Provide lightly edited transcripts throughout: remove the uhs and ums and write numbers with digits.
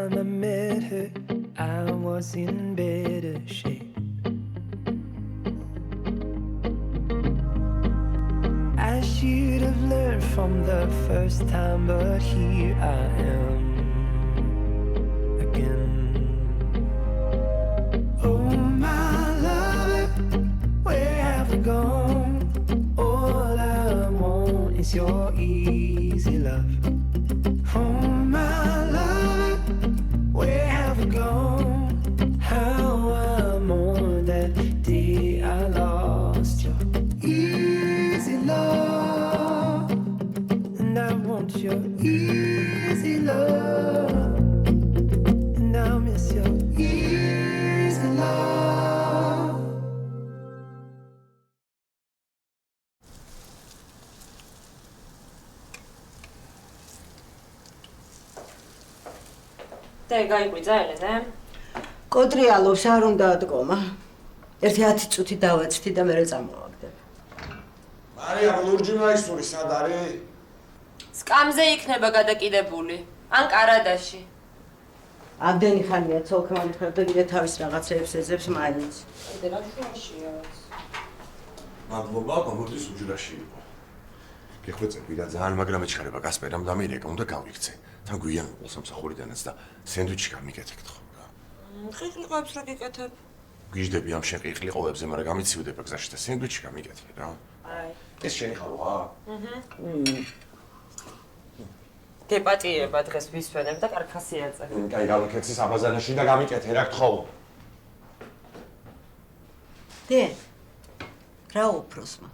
time I met her, I was in better shape. I should have learned from the first time, but here I am again. Oh my lover, where have you gone? All I want is your easy love. Oh my lover, where have you gone? How I mourn that day I lost your easy love, and I want your easy love, and I miss your easy love. და გაიყვიძა ელენე? კოტრიალობს არ უნდა დგომა. ერთი 10 წუთი დავეცდი და მერე წამოვაგდებ. მარია ლურჯი მაისური სად არის? სკამზე იქნება გადაკიდებული. ან კარადაში. ამდენი ხანია ცოლქმა მითხრა და კიდე თავის რაღაცეებს ეძებს მაინც. კიდე რა შუაშია? მადლობა, გოგორდის უჯრაში იყო. გეხვეწები და ძალიან მაგრამ ეჩქარება გასპერამ და მირეკა უნდა გავიქცე. თან გვიან მოსამსახურიდანაც და სენდვიჩი გამიკეთე გთხოვ რა. ყიყლიყებს რა გიკეთებ? გიждები ამ შეყიყლი ყოვებზე, მაგრამ გამიცივდება გზაში და სენდვიჩი გამიკეთე რა. აი. ეს შენი ხალხა? გეპატიება დღეს ვისვენებ და კარქასიაძე. კაი, გავიქეცი საბაზარში და გამიკეთე რა გთხოვ. დე. რა უფროსმა?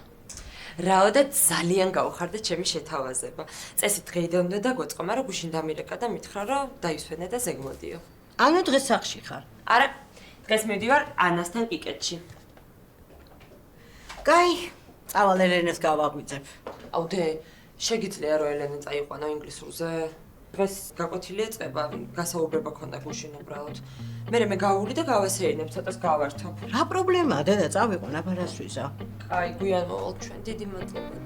რაო და ძალიან გაუხარდა ჩემი შეთავაზება. წესი დღეიდანვე და გვეწყო, მაგრამ გუშინ დამირეკა და მითხრა, რომ დაისვენე და ზეგმოდიო. ანუ დღეს სახში ხარ? არა, დღეს მივდივარ ანასთან კიკეთში. კაი, წავალ ელენეს გავაღვიძებ. აუ დე, შეგიძლია რომ ელენე წაიყვანო ინგლისურზე? დღეს გაკვეთილია წება, გასაუბრება ქონდა გუშინ უბრალოდ. მე გავული და გავასეირნებ, ცოტას გავართო. რა პრობლემაა, დედა, წავიყვან, აბარას ვიზა. კაი, გვიან მოვალ ჩვენ, დიდი მადლობა.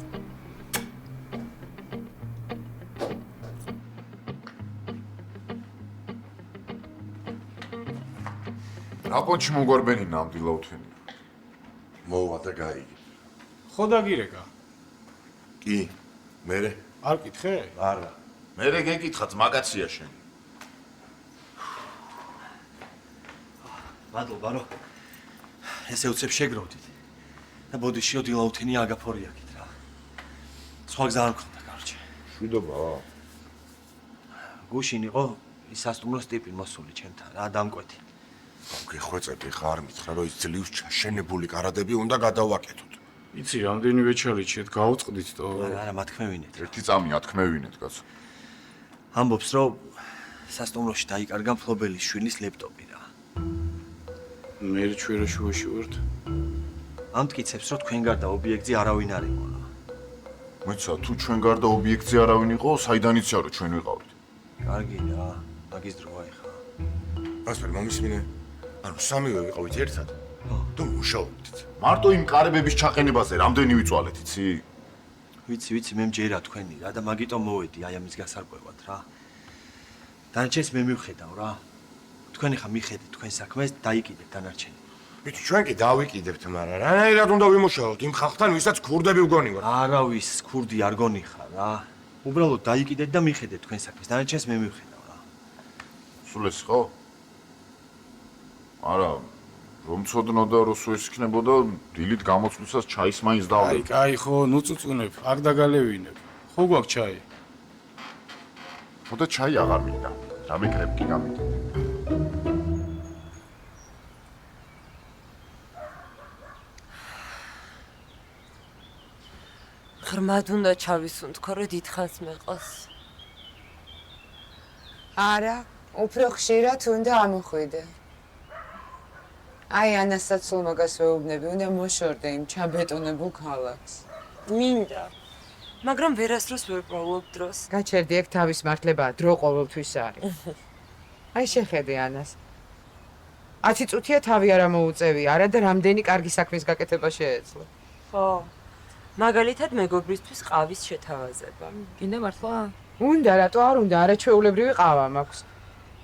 რა პონჩი მოგვარბენი ნამდვილად მოვა და გაიგე. ხო დაგირეკა. კი, მერე? არ კითხე? არა. მერე გეკითხათ მაგაცია შენ. მადლობა რომ ესე უცებ შეგროვდით. და ბოდიშიო დილაუთენი აგაფორიაკით რა. სხვა გზა არ მქონდა, კარჩე. შვიდობა. გუშინ იყო ის სასტუმროს ტიპი მოსული ჩემთან, რა დამკვეთი. გეხვეწები ხარ მითხრა რომ ის ძლივს ჩაშენებული კარადები უნდა გადავაკეთოთ. იცი რამდენივე ჩალიჩეთ გავწყდით თო. არა, მათქმევინეთ. ერთი წამი ათქმევინეთ კაცო. ამბობს რომ სასტუმროში დაიკარგა მფლობელის შვილის ლეპტოპი რა. მე ჩვენო შუაში ვართ. ამტკიცებს რომ თქვენ გარდა ობიექტზე არავინ არ იყო რა. მეცა თუ ჩვენ გარდა ობიექტზე არავინ იყო, საიდან იცი რომ ჩვენ ვიყავით? კარგი რა, მაგის დროა ეხა. გასპერ მომისმინე. ანუ სამივე ვიყავით ერთად. თუ მუშაობდით. მარტო იმ კარებების ჩაყენებაზე რამდენი ვიწვალეთ, იცი? ვიცი, მე მჯერა თქვენი რა და მაგიტომ მოვედი აი ამის გასარკვევად რა. დანარჩენს მე მივხედავ რა. თქვენ ხა მიხედეთ თქვენ საქმეს, დაიკიდეთ დანარჩენი. ვიცი, ჩვენ კი დავიკიდებთ, მაგრამ რანაირად უნდა ვიმუშაოთ იმ ხალხთან, ვისაც ქურდები ვგონი ვარ. არავის ქურდი არ გონი ხარ რა. უბრალოდ დაიკიდეთ და მიხედეთ თქვენ საქმეს, დანარჩენს მე მივხედავ რა. სულ ეს ხო? არა, რომ ცოდნოდა რომ სულ ეს იქნებოდა, დილით გამოცვლისას ჩაის მაინც დავდებ. კაი ხო, ნუ წუწუნებ, არ დაგალევინებ. ხო გვაქვს ჩაი? ხო და ჩაი აღარ მინდა. რამე კრეპკი გამიდე. ღრმად უნდა ჩავისუნთქო, რომ დიდხანს მეყოს. არა, უფრო ხშირად უნდა ამოხვიდე. აი ანასაც სულ მაგას ვეუბნები, უნდა მოშორდე იმ ჩაბეტონებულ ქალაქს. მინდა. მაგრამ ვერასდროს ვერ პრავლობ დროს. გაჩერდი ეგ თავის მართლება, დრო ყოველთვის არის. აი შეხედე ანას. 10 წუთია თავი არ მოუწევი, არა და რამდენი კარგი საქმის გაკეთება შეეძლო. ხო. მაგალითად მეგობრისთვის ყავის შეთავაზება. გინდა მართლა? უნდა, რატო არ უნდა, არაჩვეულებრივი ყავა მაქვს.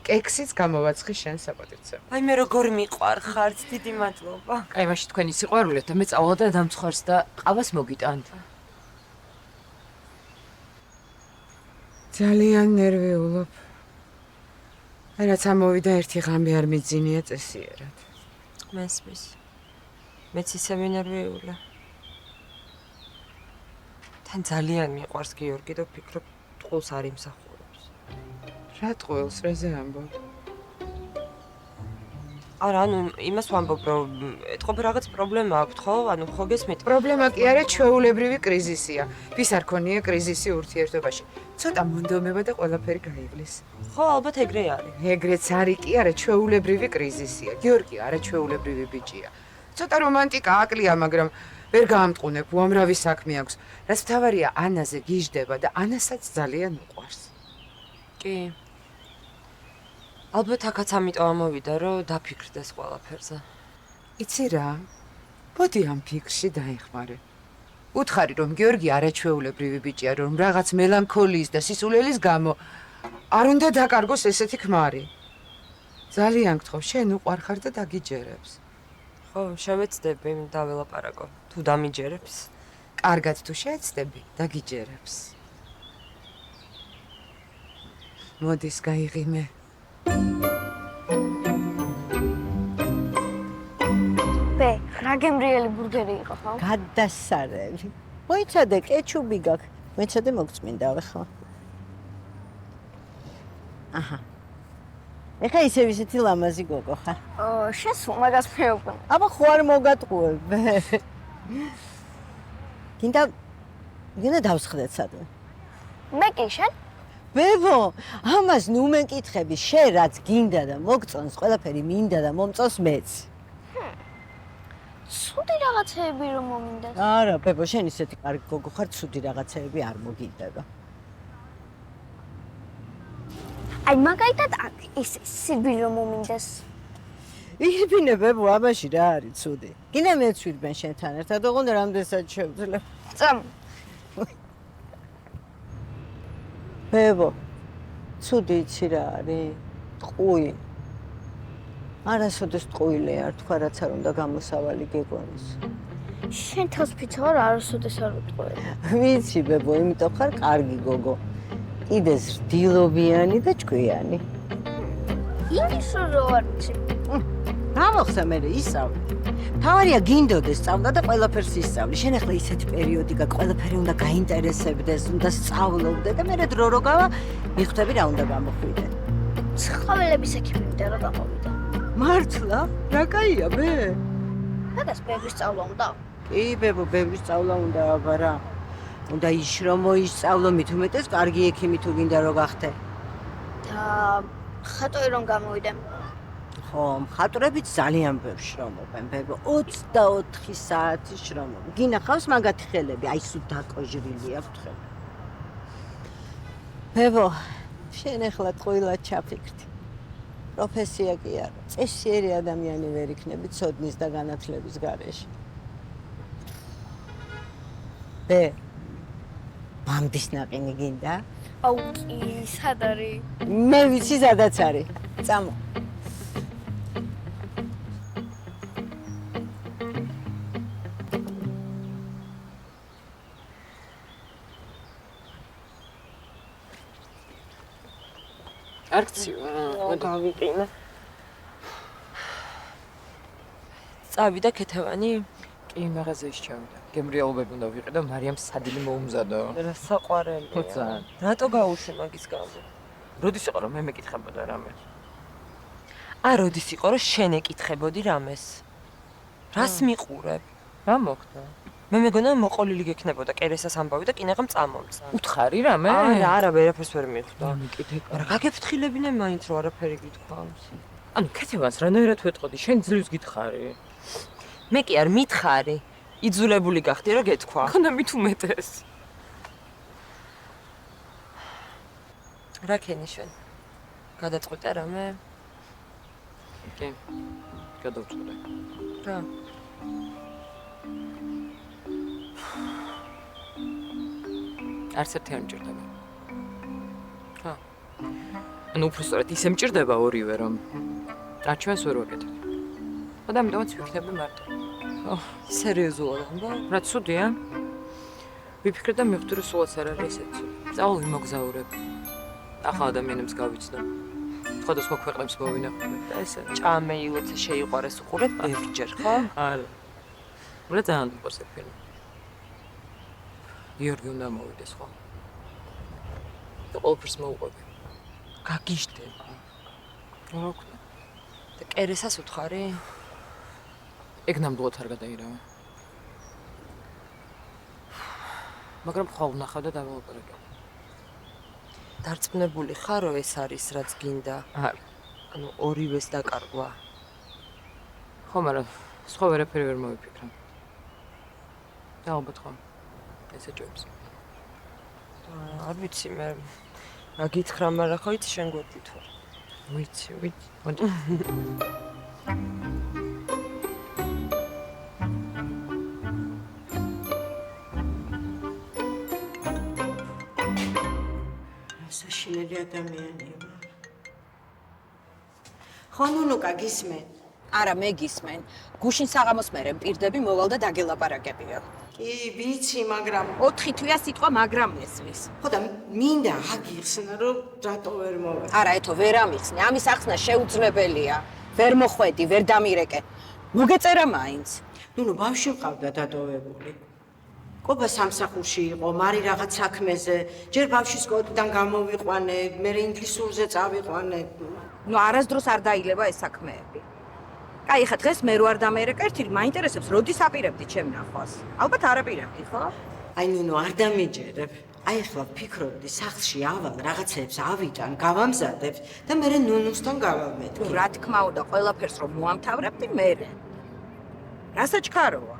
კექსიც გამოვაცხი შენ საპატივცემ. აი მე როგორ მიყვარ ხართ, დიდი მადლობა. კაი, მაშინ თქვენი სიყვარულეთ და მე წავალ და დამცხარს და ყავას მოგიტანთ. ძალიან ნერვიულობ. რაც ამოვიდა ერთი ღამე არ მიძინია წესიერად. მესმის. მეც ისე მინერვიულა. თან ძალიან მიყვარს გიორგი და ვფიქრობ, ტყუილს არ იმსახურებს. რა ტყუილს რეზე ამბობ? არა, ანუ იმას ვამბობ, რომ ეთყობ რაღაც პრობლემა აქვს, ხო? ანუ ხო გესმით? პრობლემა კი არა, ჩვეულებრივი კრიზისია. ვის არ ქონია კრიზისი ურთიერთობაში? ცოტა მონდომება და ყველაფერი გაივლის. ხო, ალბათ ეგრე არის. ეგრეც არის კი არა, ჩვეულებრივი კრიზისია. გიორგი არა ჩვეულებრივი ბიჭია. ცოტა რომანტიკა აკლია, მაგრამ ვერ გაამტყუნებ, უამრავი საქმე აქვს. რაც მთავარია, ანაზე გიждდება და ანასაც ძალიან უყვარს. კი. ალბათ აქაც ამიტომ ამოვიდა, რომ დაფიქრდეს ყველაფერზე. იცი რა? მოდი ამ ფიქრში დაეხმარე. უთხარი, რომ გიორგი არაჩვეულებრივი ბიჭია, რომ რაღაც მელანქოლიის და სისულელის გამო არ უნდა დაკარგოს ესეთი ქმარი. ძალიან გთხოვ, შენ უყვარ ხარ და დაგიჯერებს. ხო, შევეცდები დაველაპარაკო. თუ დამიჯერებს. კარგად თუ შეეცდები, დაგიჯერებს. მოდის გაიღიმე. ბე, რა გემრიელი ბურგერი იყო, ხო? გადასარევი. მოიცადე, კეჩუბი გაქვს. მეცადე მოგწმინდავე, ხო? აჰა. ეხა ისევ ისეთი ლამაზი გოგო ხარ. შენს მაგას მეუბნე. აბა ხო არ მოგატყუებ. გინდა დავსხდეთ სადმე. მე კი შენ? ბებო, ამას ნუ მეკითხები, შენ რაც გინდა და მოგწონს, ყველაფერი მინდა და მომწონს მეც. ცუდი რაღაცეები რომ მომინდეს. არა, ბებო, შენ ისეთი კარგი გოგო ხარ, ცუდი რაღაცეები არ მოგინდება. აი მაგალითად აქ ის სიბილი რომ მომინდეს. ირბინე ბებო, ამაში რა არის ცუდი? გინდა მეც ვირბენ შენთან ერთად, ოღონდ რამდენსაც შევძლებ. წამ. ბებო, ცუდი იცი რა არის? ტყუი. არასოდეს ტყუილი არ თქვა, რაც არ უნდა გამოსავალი გეგონის. შენ თავს ფიცარ არასოდეს არ ვიტყვი. ვიცი ბებო, იმიტომ ხარ კარგი გოგო. კიდე ზრდილობიანი და ჭკვიანი. იმის რო არ ვიცი. გამოხსა მე ისწავლე. თავარია გინდოდეს სწავლა და ყველაფერს ისწავლი. შენ ახლა ისეთი პერიოდი გაქვს, ყველაფერი უნდა გაინტერესებდეს, უნდა სწავლობდე და მე დრო რო გავა, მიხვდები რა უნდა გამოხვიდე. ცხოველების ექიმი რა გამოვიდა. მართლა? რა კაია ბე? მაგას ბევრი სწავლა უნდა. კი ბებო, ბევრი სწავლა უნდა, აბა რა. უნდა იშრო მოისწავლო, მით უმეტეს კარგი ექიმი თუ გინდა რო გახდე. და ხატოი რომ გამოვიდე. ხო, მხატვრებიც ძალიან ბევრ შრომობენ, ბებო, 24 საათი შრომობენ. გინახავს მაგათი ხელები, აი სულ დაკოჟრილი აქვთ ხელი. ბებო, შენ ახლა ტყუილად ჩაფიქრდი. პროფესია კი არა, წესიერი ადამიანი ვერ იქნები ცოდნის და განათლების გარეშე. ბე, ბამბის ნაყინი გინდა? აუ კი, სად არის? მე ვიცი სადაც არის. წამო. არქცივა, გავიყინე. წავიდა ქეთევანი? კი, მაღაზიაში ჩავიდა. გემრიელობები უნდა ვიყიდო და მარიამ სადილი მოუმზადო. რა საყვარელია. ძალიან. რატო გაუშვი მაგის გამო? როდის იყო რომ მე მეკითხებოდა რამე? როდის იყო რომ შენ ეკითხებოდი რამეს? რას მიყურებ? რა მოხდა? მე მეგონა მოყოლილი გექნებოდა კერესას ამბავი და კინაღამ წამომწა. უთხარი რამე? არა, ვერაფერს ვერ მიხვდა. მეკითხე. მაგრამ გაგეფრთხილებინე მაინც რომ არაფერი გითხოვს. ანუ ქეთევანს რანაირად ვეტყოდი, შენ ძლივს გითხარი. მე კი არ მითხარი. იძულებული გახდი რომ გეთქვა. ხანდა მით უმეტეს. რა ქენი შენ? გადაწყვიტე რამე? კი. გადავწყვეტე. რა? არც ერთი არ მჭირდება. ანუ უბრალოდ ისე მჭირდება ორივე რომ რაც ჩვენს ვერ ვაკეთებ. და ამიტომაც ვიქნები მარტო. სერიოზულად ამბობ? რა ცუდია? ვიფიქრე და მივხვდი რომ სულაც არ არის ესეთი. წავალ მოგზაურებ. ახალ ადამიანებს გავიცნო. სხვადასხვა ქვეყნებს მოვინახავ და ესე. ჭამე ილოცე შეიყვარეს უყურებ ბევრჯერ, ხო? არა. რა ძალიან უყვარს ეს ფილმი. გიორგი უნდა მოვიდეს ხო? და ყველაფერს მოუყვები. გაგიჟდება. რა ვქნა? და კერესას უთხარი? ეგ ნამდვილად არ გადაირავა. მაგრამ ხვალ ვნახავ და დავალაპარაკე. დარწმუნებული ხარ რომ ეს არის რაც გინდა? არა. ანუ ორივეს დაკარგვა. ხო, მაგრამ სხვა ვერაფერი ვერ მოვიფიქრე. და ალბათ ხო. ესე ჭირს. არ ვიცი მე რა გითხრა, მაგრამ ხო იცი შენ გვერდით ვარ. ვიცი. საშინელი ადამიანია. ხო, ნუნუკა გისმენ? არა, მე გისმენ. გუშინ საღამოს მერე მპირდები მოვალ და დაგელაპარაკებიო. კი, ვიცი, მაგრამ 4 თვეა სიტყვა მაგრამ ესმის. ხო და მინდა აგიხსნა, რომ რატო ვერ მოვა. არა, ეთო ვერ ამიხსნე. ამის ახსნა შეუძლებელია. ვერ მოხვედი, ვერ დამირეკე. მოგეწერა მაინც. ნუნუ, ბავშვი მყავდა დატოვებული. კობა სამსახურში იყო, მარი რაღაც საქმეზე, ჯერ ბავშვის სკოლიდან გამოვიყვანე, მე ინგლისურზე წავიყვანე. ნუ არასდროს არ დაილება ეს საქმეები. კაი, ხა დღეს მე რო არ დამერეკე, ერთი მაინტერესებს, როდის აპირებდი ჩემ ნახვას? ალბათ არ აპირებდი, ხო? აი, ნუნუ, არ დამეჯერებ. აი, ახლა ვფიქრობდი, სახლში ავალ, რაღაცებს ავიტან, გავამზადებ და მე ნუნუსთან გავამეთქი. ნუ რა თქმა უნდა, ყველაფერს რომ მოამთავრებდი მე. რა საჩქაროა?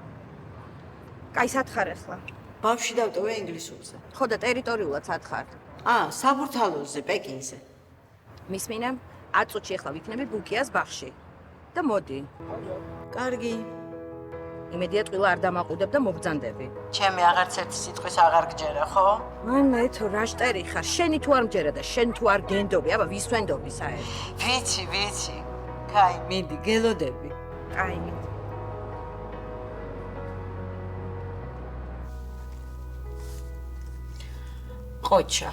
კაი, სათხარ ახლა. ბავშვი დავტოვე ინგლისურზე. ხო და ტერიტორიულად სათხარ. საბურთალოზე, პეკინზე. მისმინე, 10 წუთში ახლა ვიქნები ბუკიას ბაღში. და მოდი. კარგი. იმედია ტყილა არ დამაყუდებ და მობძანდები. ჩემი აღარც ერთი სიტყვის აღარ გჯერა, ხო? ანა, ეთო რა შტერი ხარ? შენი თუ არ მჯერა და შენ თუ არ გენდობი, აბა ვის ვენდობი საერთოდ? ვიცი. კაი, მიდი, გელოდები. კაი, მიდი. ყოჩა.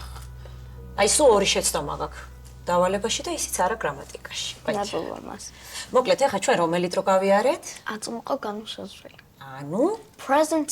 აი სულ ორი შეცდომა გაქვს. დავალებაში და ისიც არა გრამატიკაში. ნაბოლოა მას. მოკლედ, ახლა ჩვენ რომელი დრო გავიარეთ? აწმყო განუსაზღვრელი. ანუ present